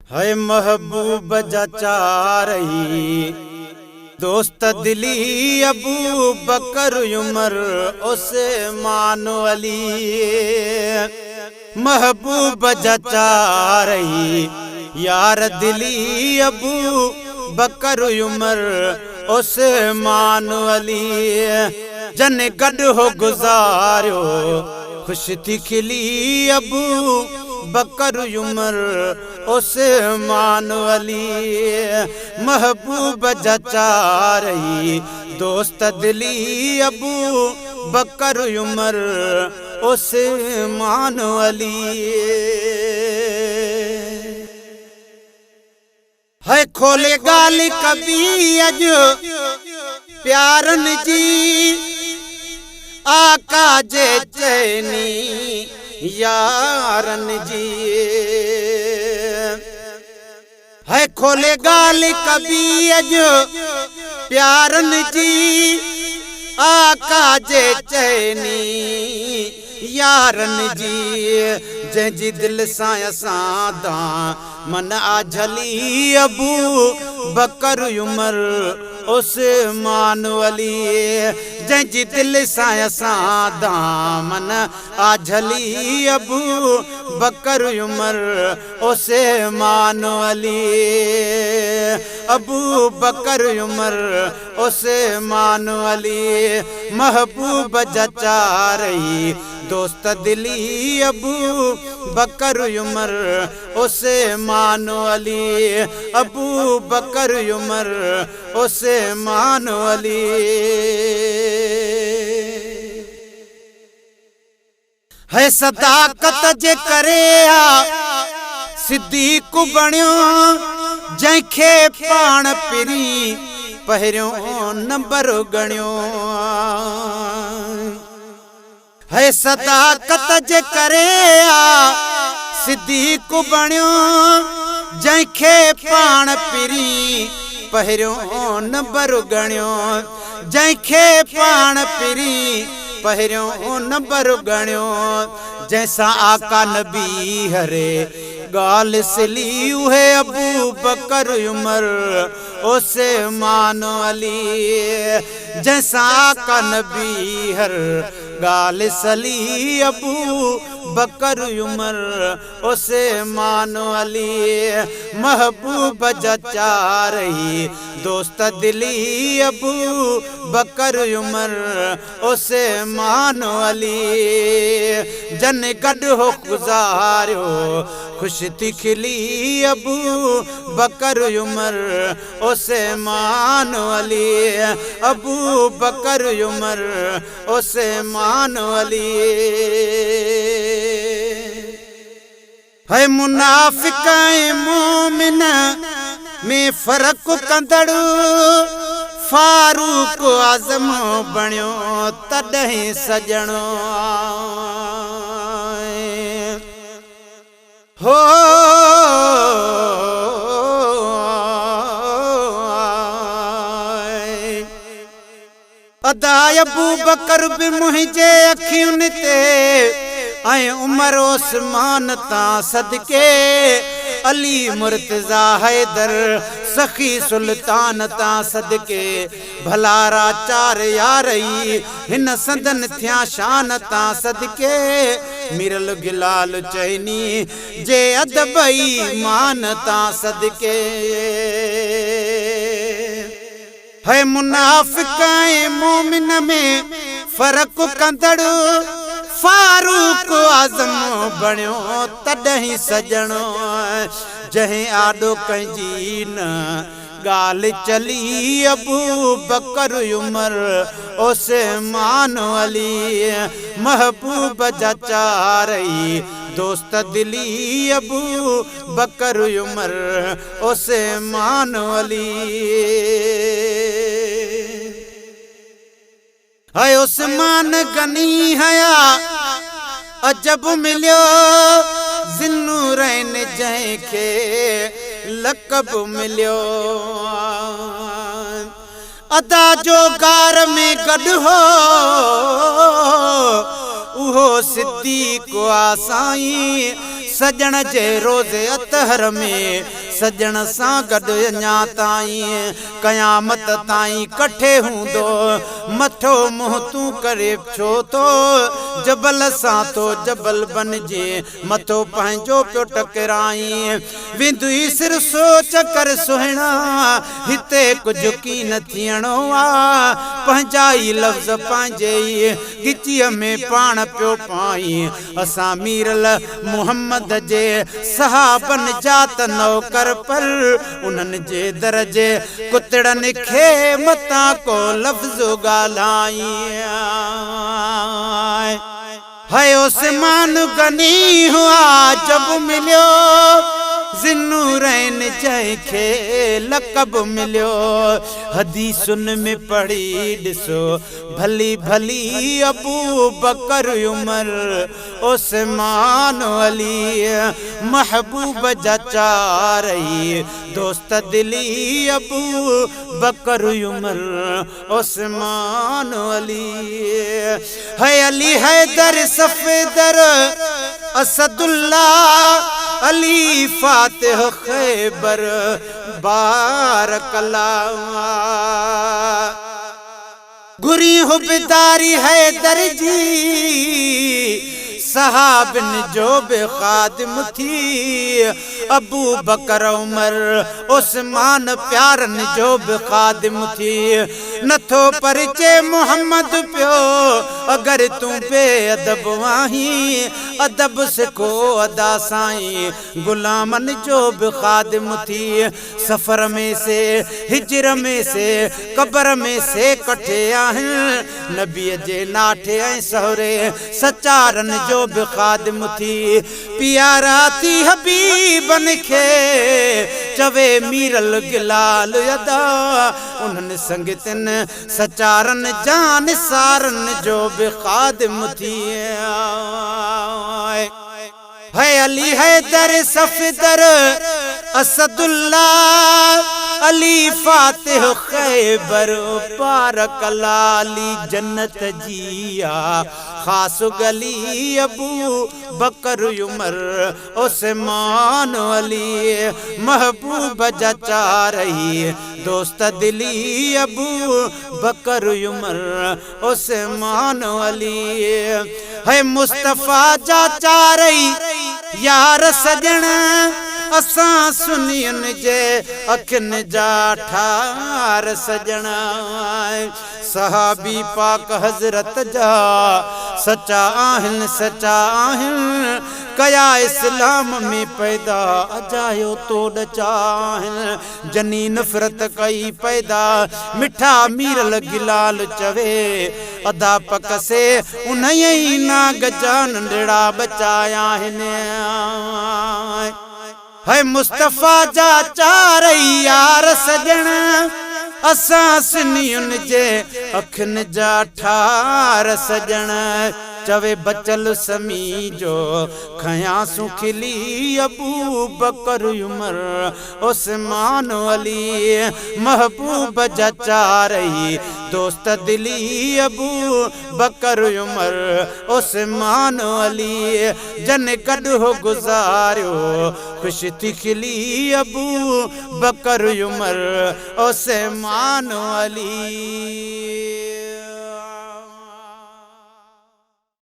है महबूब जचारही दोस्त दिली अबू बकर उमर उस्मान अली। महबूब जचारही यार दिली अबू बकर उमर उस्मान अली। जन गॾु हो गुज़ारियो खुश थी खिली अबू बकर उमर उस्मान अली। महबूब जचारही दोस्त दिली अबू बकर उमर उस्मान अली। है खोले गाली कभी अज प्यारन जी आका जे चैनी यारन जी। है खोले गाली कभी अज प्यारन जी आका जे चैनी यारन जी। जंहिंजी दिल सां असां दा मन आझली अबू बकर उमर उस्मान अली। जंहिंजी दिल सां असां दा मन आझली अबू बकर उमर उस्मान अली। अबू बकर उमर उस्मान अली। महबूब जचारही दोस्त दिली अबू बकर उमर उस्मान अली। अबू बकर उमर उस्मान अली। है सदाकत जे करे सिद्दीक़ बणियो जंहिंखे पाण पिरी पहिरियों नंबर गणियो। है सदाकत जे करे सिद्दीक़ बणियो जंहिंखे पाण पिरी पहिरियों नंबर गणियो। जंहिंखे पाण पिरी पहिरियों नंबर गणियो। जंहिंसां आका नबी हरे ॻाल्हि सिली उहे अबू बकर उमर उस्मान अली। जंहिंसां आका नबी हर ॻाल्हि सली अबू बकर उमर उस्मान अली। महबूब जचारही दोस्त दिली अबू बकर उमर उस्मान अली। जन गॾु हो गुज़ारियो खुश थी खिली अबू बकर उमर उस्मान अली। अबू बकर उमर उस्मान अली। है मुनाफिक ऐं मोमिन में फ़र्क़ कंदड़ु फारूक आज़म बणियो तॾहिं सजणो हो। अदा अबू बकर बि मुंहिंजे अखियुनि ते ऐं उमर उस्मान तां सदके अली मुर्तज़ा हैदर सखी सुल्तान तां सदके भलारा चार यारई हिन संदन थिया शान तां सदके मिरल गिलाल चैनी जे अदबई मान तां सदके। है मुनाफिक ऐं मोमिन में फ़र्क़ कंदड़ु फारूक आज़म बणियो तॾहिं सजणो। जंहिं आॾो कंहिंजी न ॻाल्हि चली अबू बकर उमर उस्मान अली। महबूब जचारही दोस्त दिली अबू बकर उमर उस्मान अली। है उस्मान गनी हया अजब मिलियो ज़िन्नूरैन जंहिंखे लक़ब मिलियो। अदा जो गार में गॾु हो उहो सिद्दीक़ आ साईं सजण जे रोज़े अतहर में सजण सां गॾु अञा ताईं क़यामत ताईं कठे हूंदो मथो मुंहुं तूं करे छो थो जबल सां तो जबल बणिजे मथो पंहिंजो पियो टकराई विंदुई सिर सोच कर सुहिणा हिते कुझु की न थियणो आहे पंहिंजा ई लफ़्ज़ पंहिंजे ई गिचीअ में पाण पियो पाई असां मीरल मुहम्मद जे सहाबन जा त नौकर पर उन्हनि जे दर्जे कुतड़नि खे मतां को लफ़्ज़ ॻाल्हाई है उस्मान गनी हुआ जब मिलियो ज़िन्नूरैन जंहिंखे लक़ब मिलियो हदीसुनि में पढ़ी ॾिसो भली भली अबू बकर उमर उस्मान अली महबूब जा चारई दोस्त दिली अबू बकर उमर उस्मान अली है अली हैदर सफेदर असदुल्ला अली फातिह खैबर बारकल्लाह गुरी हुबदारी हैदर जी सहाबिन जो बे खादिम थी अबू बकर उमर उस्मान प्यारन जो बे खादिम थी नथो परिचे मोहम्मद पियो अगर तू बेअदब आहीं अदब सिखो अदा साईं गुलामन जो बि खादिम थी सफ़र में से हिजर में से कब्र में से कठे आहिनि नबीअ जे नाठे ऐं सहुरे सचारन जो बि खादिम थी प्यारा थी हबीबन खे चवे मीरल गिलाल अदा उन्हनि संगतन सचारन जान सारन जो बि खादिम थी है अली हैदर सफदर असदुल्ला अली फातिह खैबर बारकल्लाली जन्नत जिया खास गली अबू बकर उमर उस्मान अली महबूब जा चारई दोस्त दिली अबू बकर उमर उस्मान अली है मुस्तफा जा चारई यार सजण असां सुनियन जे अखियुनि जा ठार सजण सहाबी पाक हज़रत जा सचा आहिनि कया इस्लाम में पैदा अजायो तोड़ चाहिनि जनी नफ़रत कई पैदा मिठा मीरल गिलाल चवे अदा पक से उन्हई नाग जान नंढड़ा बचाया आहिनि है मुस्तफा जा चारई यार सजण असां सिनियुन जे अखियुनि जा ठार सजण चवे बचल समी जो खयासू खिली अबू बकर उमर उस्मान अली महबूब जा चारई दोस्त दिली अबू बकर उमर उस्मान अली जन गॾु हो गुज़ारियो ख़ुशि थी खिली अबू बकर उमर उस्मान अली।